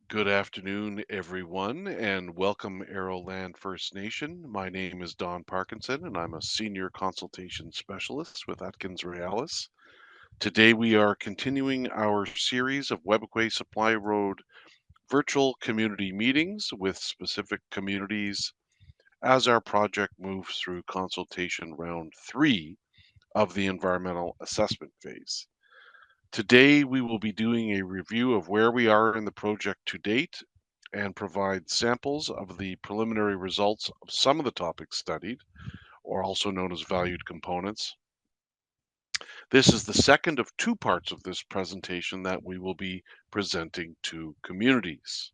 Good afternoon, everyone, and welcome Aroland First Nation. My name is Don Parkinson, and I'm a senior consultation specialist with Atkins Realis. Today, we are continuing our series of Webequie Supply Road virtual community meetings with specific communities as our project moves through consultation round 3 of the environmental assessment phase. Today, we will be doing a review of where we are in the project to date and provide samples of the preliminary results of some of the topics studied, or also known as valued components. This is the second of two parts of this presentation that we will be presenting to communities.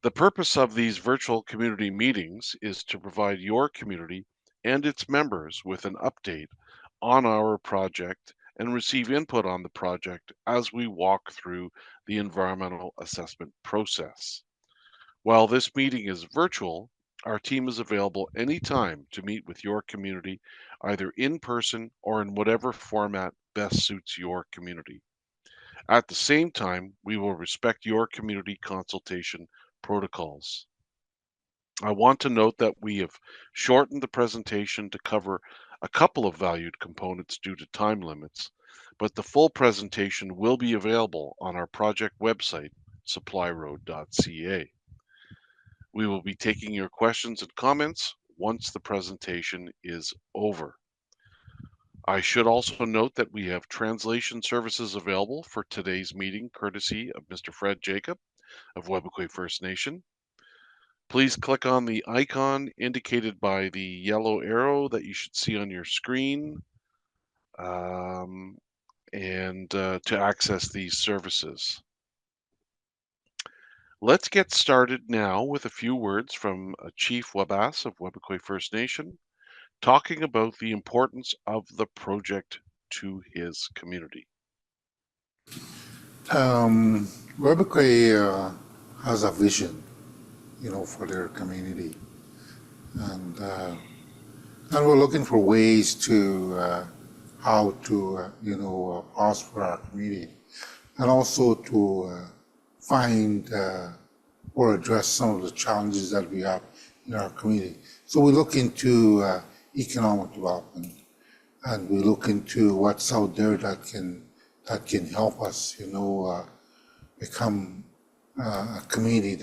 The purpose of these virtual community meetings is to provide your community and its members with an update on our project and receive input on the project as we walk through the environmental assessment process. While this meeting is virtual, our team is available anytime to meet with your community, either in person or in whatever format best suits your community. At the same time, we will respect your community consultation protocols. I want to note that we have shortened the presentation to cover a couple of valued components due to time limits, but the full presentation will be available on our project website, supplyroad.ca. We will be taking your questions and comments once the presentation is over. I should also note that we have translation services available for today's meeting, courtesy of Mr. Fred Jacob of Webequie First Nation. Please click on the icon indicated by the yellow arrow that you should see on your screen um, and to access these services. Let's get started now with a few words from Chief Wabas of Webequie First Nation, talking about the importance of the project to his community. Um, Webequie has a vision, for their community, and uh, and we're looking for ways to how to prosper our community, and also to find or address some of the challenges that we have in our community. So we look into economic development, and we look into what's out there that can help us, become a community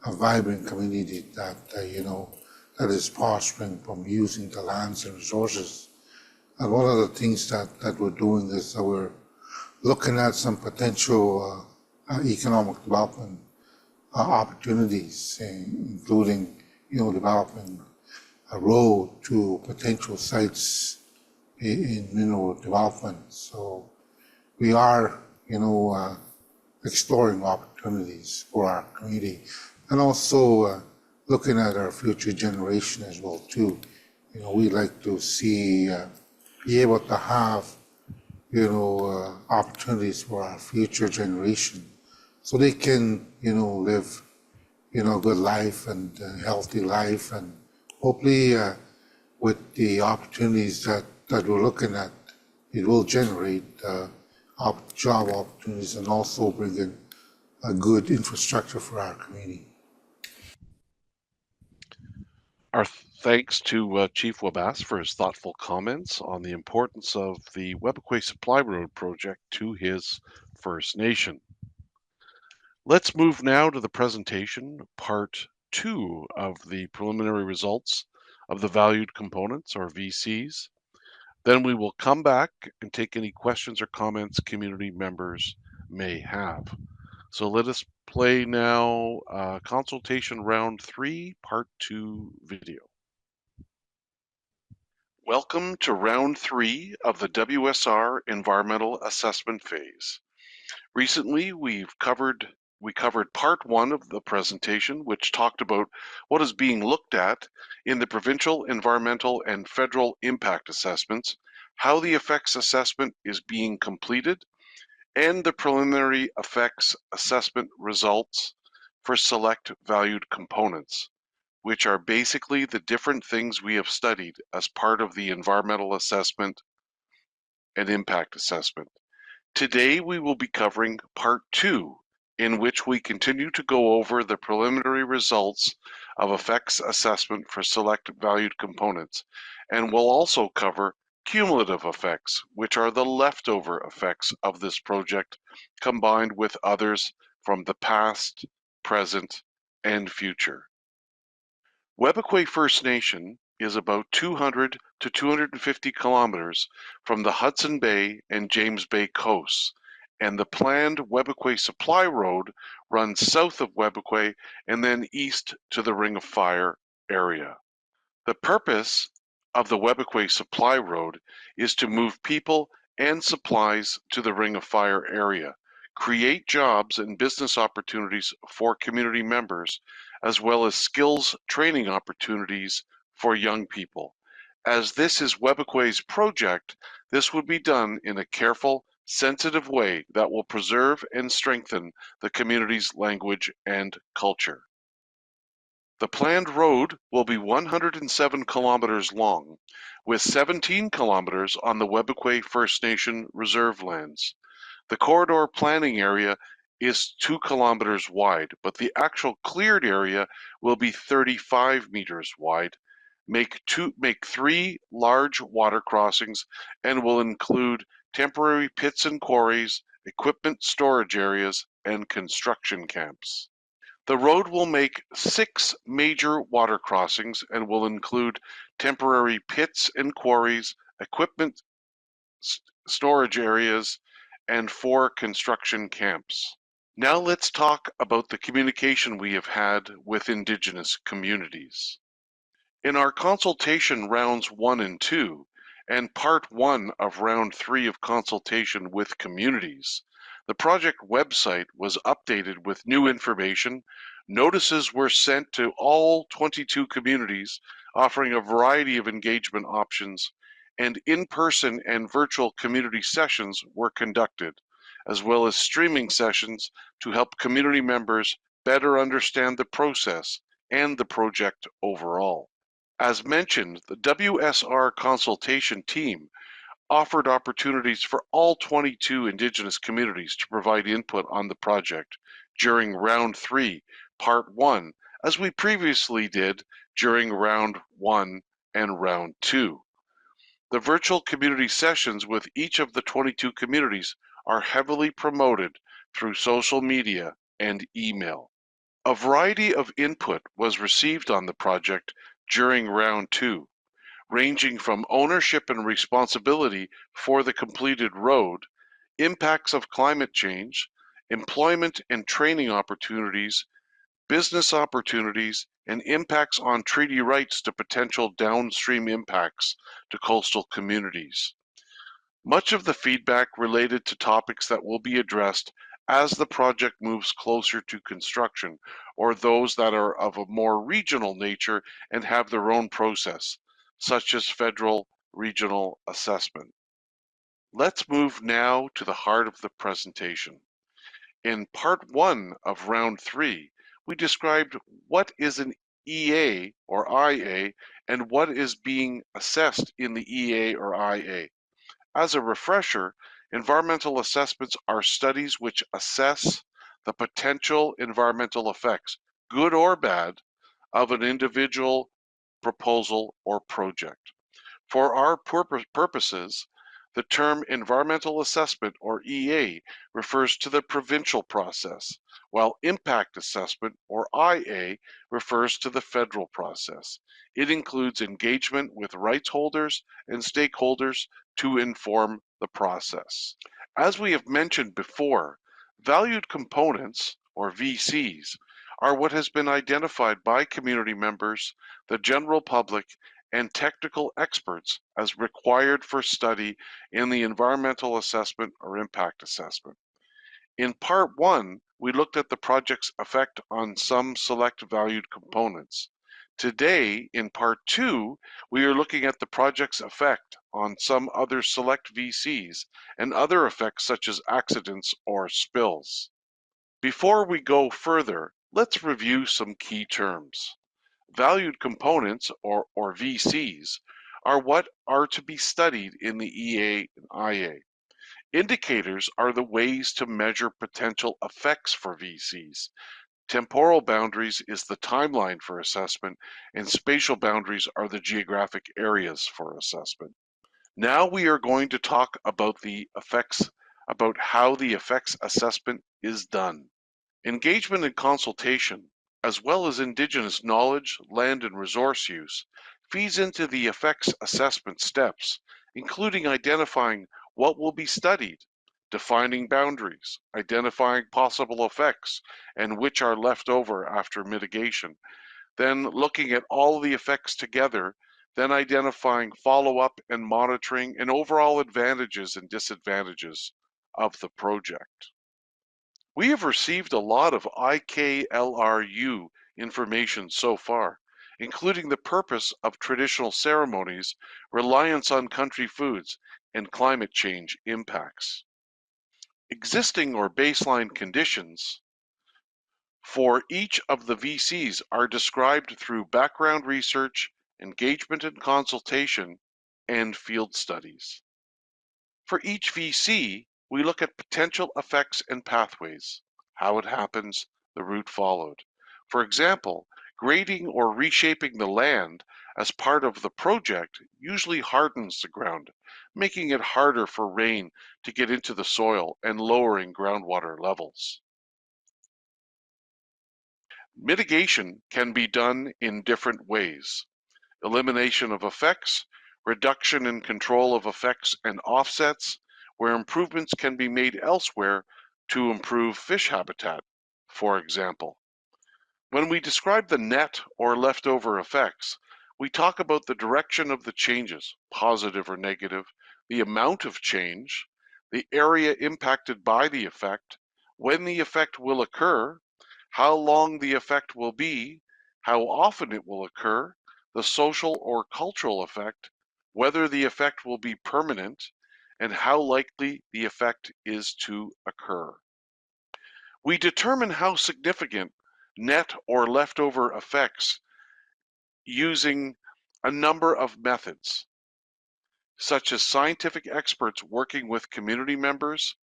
a vibrant community that is prospering from using the lands and resources. And one of the things that we're doing is that we're looking at some potential economic development opportunities, including, developing a road to potential sites in mineral development. So we are, exploring opportunities for our community, and also looking at our future generation as well too. We like to see be able to have opportunities for our future generation, so they can live a good life and a healthy life, and hopefully with the opportunities that we're looking at, it will generate job opportunities and also bring in a good infrastructure for our community. Our thanks to Chief Wabas for his thoughtful comments on the importance of the Webequie Supply Road project to his First Nation. Let's move now to the presentation, part 2 of the preliminary results of the valued components, or VCs. Then we will come back and take any questions or comments community members may have. So let us play now consultation round 3, part 2 video. Welcome to round 3 of the WSR environmental assessment phase. Recently, we covered part 1 of the presentation, which talked about what is being looked at in the provincial environmental and federal impact assessments, how the effects assessment is being completed, and the preliminary effects assessment results for select valued components, which are basically the different things we have studied as part of the environmental assessment and impact assessment. Today, we will be covering part 2, in which we continue to go over the preliminary results of effects assessment for select valued components, and we'll also cover cumulative effects, which are the leftover effects of this project combined with others from the past, present, and future. Webequie First Nation is about 200 to 250 kilometers from the Hudson Bay and James Bay coasts, and the planned Webequie Supply Road runs south of Webequie and then east to the Ring of Fire area. The purpose of the Webequie Supply Road is to move people and supplies to the Ring of Fire area, create jobs and business opportunities for community members, as well as skills training opportunities for young people. As this is Webequie's project, this would be done in a careful, sensitive way that will preserve and strengthen the community's language and culture. The planned road will be 107 kilometers long, with 17 kilometers on the Webequie First Nation reserve lands. The corridor planning area is 2 kilometers wide, but the actual cleared area will be 35 meters wide. Make 3 large water crossings and will include temporary pits and quarries, equipment storage areas, and construction camps. The road will make 6 major water crossings and will include temporary pits and quarries, equipment storage areas, and 4 construction camps. Now let's talk about the communication we have had with Indigenous communities. In our consultation rounds 1 and 2, and part 1 of round 3 of consultation with communities, the project website was updated with new information. Notices were sent to all 22 communities, offering a variety of engagement options, and in-person and virtual community sessions were conducted, as well as streaming sessions to help community members better understand the process and the project overall. As mentioned, the WSR consultation team offered opportunities for all 22 Indigenous communities to provide input on the project during round 3, part 1, as we previously did during round 1 and round 2. The virtual community sessions with each of the 22 communities are heavily promoted through social media and email. A variety of input was received on the project during round 2, ranging from ownership and responsibility for the completed road, impacts of climate change, employment and training opportunities, business opportunities, and impacts on treaty rights to potential downstream impacts to coastal communities. Much of the feedback related to topics that will be addressed as the project moves closer to construction, or those that are of a more regional nature and have their own process, such as federal regional assessment. Let's move now to the heart of the presentation. In part 1 of round 3, we described what is an EA or IA and what is being assessed in the EA or IA. As a refresher, environmental assessments are studies which assess the potential environmental effects, good or bad, of an individual proposal or project. For our purposes, the term environmental assessment or EA refers to the provincial process, while impact assessment or IA refers to the federal process. It includes engagement with rights holders and stakeholders to inform the process. As we have mentioned before, valued components, or VCs, are what has been identified by community members, the general public, and technical experts as required for study in the environmental assessment or impact assessment. In part 1, we looked at the project's effect on some select valued components. Today, in part 2, we are looking at the project's effect on some other select VCs and other effects such as accidents or spills. Before we go further, let's review some key terms. Valued components, or VCs, are what are to be studied in the EA and IA. Indicators are the ways to measure potential effects for VCs. Temporal boundaries is the timeline for assessment, and spatial boundaries are the geographic areas for assessment. Now we are going to talk about about how the effects assessment is done. Engagement and consultation, as well as Indigenous knowledge, land, and resource use, feeds into the effects assessment steps, including identifying what will be studied, defining boundaries, identifying possible effects, and which are left over after mitigation, then looking at all the effects together, then identifying follow-up and monitoring and overall advantages and disadvantages of the project. We have received a lot of IKLRU information so far, including the purpose of traditional ceremonies, reliance on country foods, and climate change impacts. Existing or baseline conditions for each of the VCs are described through background research, engagement and consultation, and field studies. For each VC, we look at potential effects and pathways, how it happens, the route followed. For example, grading or reshaping the land as part of the project usually hardens the ground, making it harder for rain to get into the soil and lowering groundwater levels. Mitigation can be done in different ways. Elimination of effects, reduction and control of effects and offsets, where improvements can be made elsewhere to improve fish habitat, for example. When we describe the net or leftover effects, we talk about the direction of the changes, positive or negative, the amount of change, the area impacted by the effect, when the effect will occur, how long the effect will be, how often it will occur, the social or cultural effect, whether the effect will be permanent, and how likely the effect is to occur. We determine how significant net or leftover effects using a number of methods, such as scientific experts working with community members,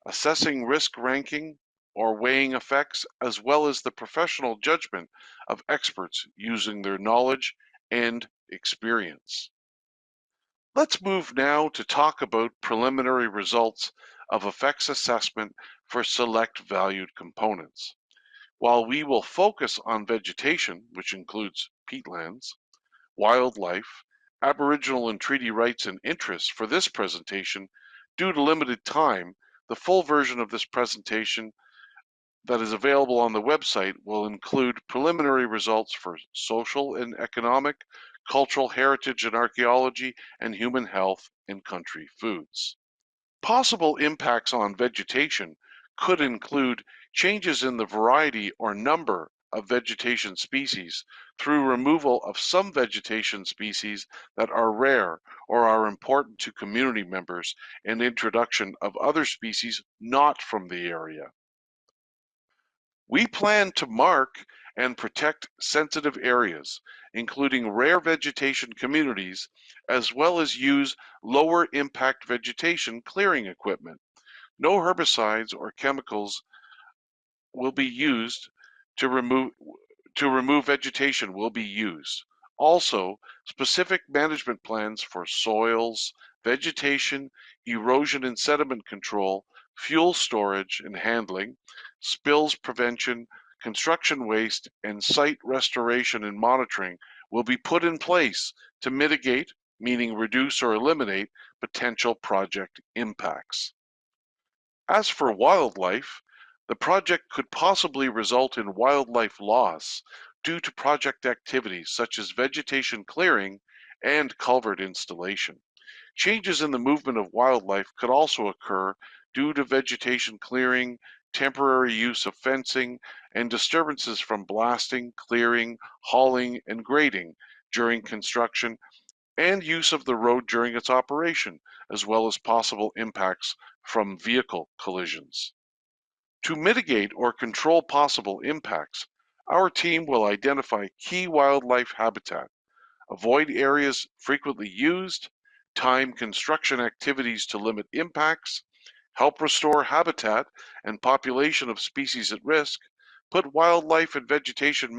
assessing risk ranking, or weighing effects, as well as the professional judgment of experts using their knowledge and experience. Let's move now to talk about preliminary results of effects assessment for select valued components. While we will focus on vegetation, which includes peatlands, wildlife, Aboriginal and treaty rights and interests for this presentation, due to limited time, the full version of this presentation that is available on the website will include preliminary results for social and economic, cultural heritage and archaeology, and human health and country foods. Possible impacts on vegetation could include changes in the variety or number of vegetation species through removal of some vegetation species that are rare or are important to community members and introduction of other species not from the area. We plan to mark and protect sensitive areas, including rare vegetation communities, as well as use lower impact vegetation clearing equipment. No herbicides or chemicals will be used to remove vegetation will be used. Also, specific management plans for soils, vegetation, erosion and sediment control, fuel storage and handling, spills prevention, construction waste, and site restoration and monitoring will be put in place to mitigate, meaning reduce or eliminate, potential project impacts. As for wildlife, the project could possibly result in wildlife loss due to project activities such as vegetation clearing and culvert installation. Changes in the movement of wildlife could also occur due to vegetation clearing, temporary use of fencing, and disturbances from blasting, clearing, hauling, and grading during construction and use of the road during its operation, as well as possible impacts from vehicle collisions. To mitigate or control possible impacts, our team will identify key wildlife habitat, avoid areas frequently used, time construction activities to limit impacts, help restore habitat and population of species at risk, put wildlife and vegetation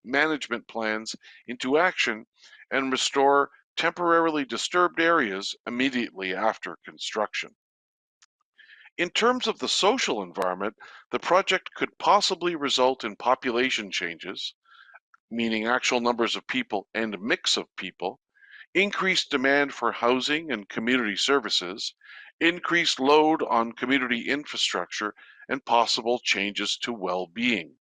management plans into action, and restore temporarily disturbed areas immediately after construction. In terms of the social environment, the project could possibly result in population changes, meaning actual numbers of people and mix of people, increased demand for housing and community services, increased load on community infrastructure, and possible changes to well-being.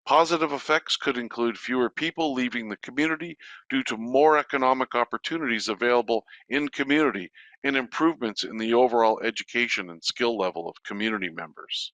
Positive effects could include fewer people leaving the community due to more economic opportunities available in community and improvements in the overall education and skill level of community members.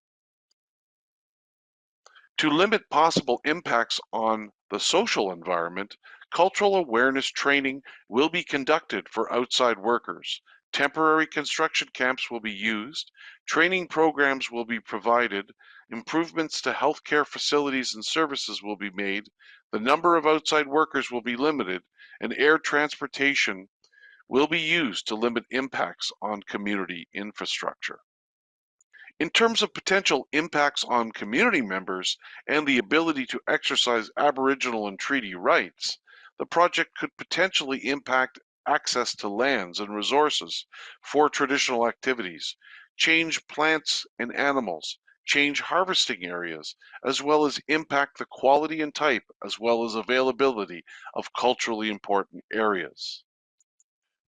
To limit possible impacts on the social environment, cultural awareness training will be conducted for outside workers. Temporary construction camps will be used, training programs will be provided, improvements to healthcare facilities and services will be made, the number of outside workers will be limited, and air transportation will be used to limit impacts on community infrastructure. In terms of potential impacts on community members and the ability to exercise Aboriginal and treaty rights, the project could potentially impact access to lands and resources for traditional activities, change plants and animals, change harvesting areas, as well as impact the quality and type as well as availability of culturally important areas.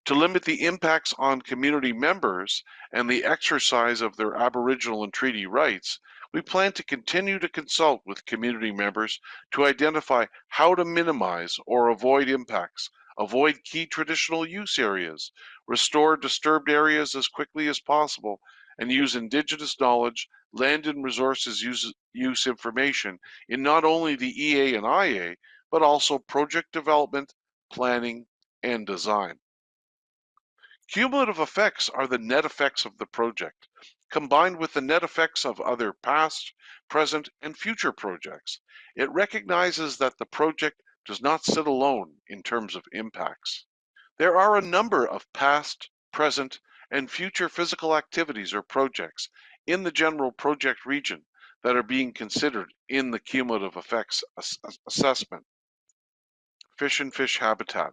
To limit the impacts on community members and the exercise of their Aboriginal and treaty rights, we plan to continue to consult with community members to identify how to minimize or avoid impacts, avoid key traditional use areas, restore disturbed areas as quickly as possible, and use Indigenous knowledge, land and resources use information in not only the EA and IA, but also project development, planning, and design. Cumulative effects are the net effects of the project, combined with the net effects of other past, present, and future projects. It recognizes that the project does not sit alone in terms of impacts. There are a number of past, present, and future physical activities or projects in the general project region that are being considered in the cumulative effects assessment. Fish and fish habitat.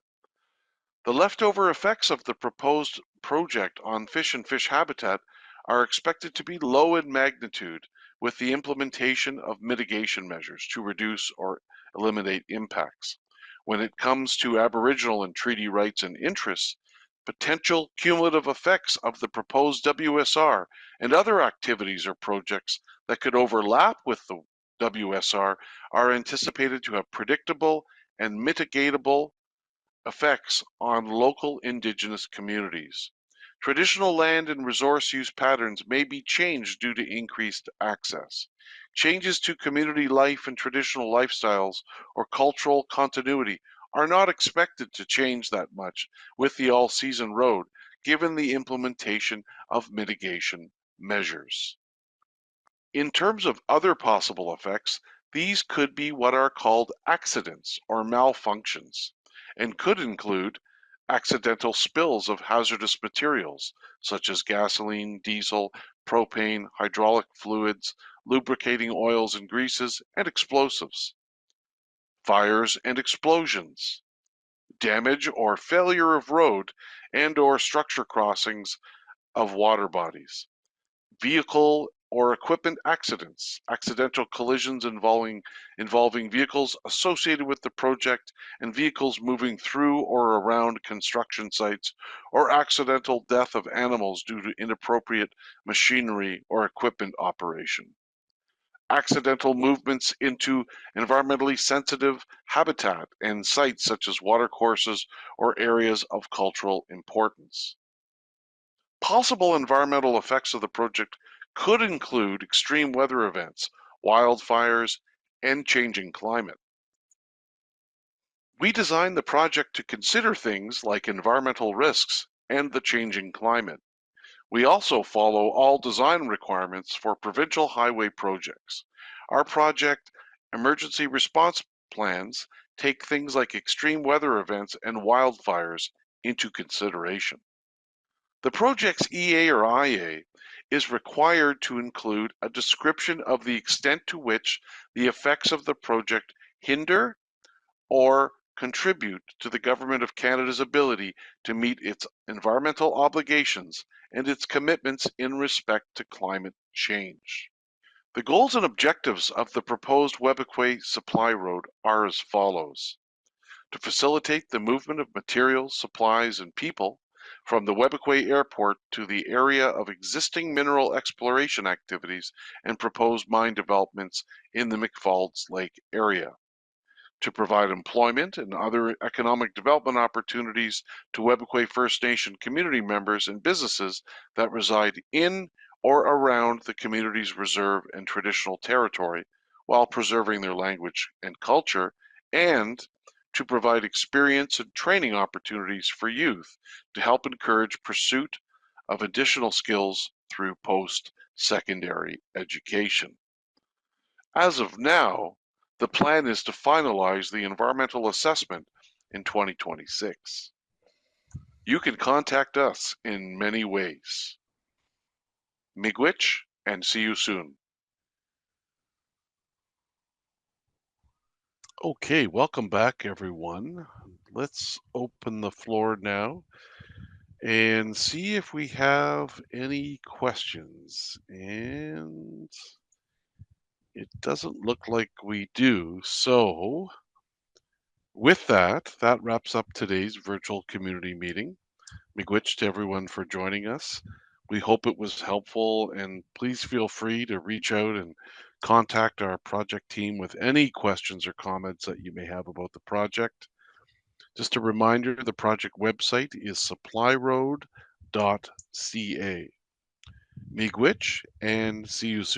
The leftover effects of the proposed project on fish and fish habitat are expected to be low in magnitude with the implementation of mitigation measures to reduce or eliminate impacts. When it comes to Aboriginal and treaty rights and interests, potential cumulative effects of the proposed WSR and other activities or projects that could overlap with the WSR are anticipated to have predictable and mitigatable effects on local Indigenous communities. Traditional land and resource use patterns may be changed due to increased access. Changes to community life and traditional lifestyles or cultural continuity are not expected to change that much with the all-season road, given the implementation of mitigation measures. In terms of other possible effects, these could be what are called accidents or malfunctions, and could include accidental spills of hazardous materials, such as gasoline, diesel, propane, hydraulic fluids, lubricating oils and greases, and explosives, fires and explosions, damage or failure of road and or structure crossings of water bodies, vehicle or equipment accidents, accidental collisions involving vehicles associated with the project and vehicles moving through or around construction sites, or accidental death of animals due to inappropriate machinery or equipment operation. Accidental movements into environmentally sensitive habitat and sites such as watercourses or areas of cultural importance. Possible environmental effects of the project could include extreme weather events, wildfires, and changing climate. We designed the project to consider things like environmental risks and the changing climate. We also follow all design requirements for provincial highway projects. Our project emergency response plans take things like extreme weather events and wildfires into consideration. The project's EA or IA is required to include a description of the extent to which the effects of the project hinder or contribute to the Government of Canada's ability to meet its environmental obligations and its commitments in respect to climate change. The goals and objectives of the proposed Webequie Supply Road are as follows: to facilitate the movement of materials, supplies, and people from the Webequie Airport to the area of existing mineral exploration activities and proposed mine developments in the McFalds Lake area, to provide employment and other economic development opportunities to Webequie First Nation community members and businesses that reside in or around the community's reserve and traditional territory while preserving their language and culture, and to provide experience and training opportunities for youth to help encourage pursuit of additional skills through post-secondary education. As of now, the plan is to finalize the environmental assessment in 2026. You can contact us in many ways. Miigwech, and see you soon. Okay, welcome back, everyone. Let's open the floor now and see if we have any questions. And it doesn't look like we do. So, with that, that wraps up today's virtual community meeting. Miigwech to everyone for joining us. We hope it was helpful, and please feel free to reach out and contact our project team with any questions or comments that you may have about the project. Just a reminder, the project website is supplyroad.ca. Miigwech, and see you soon.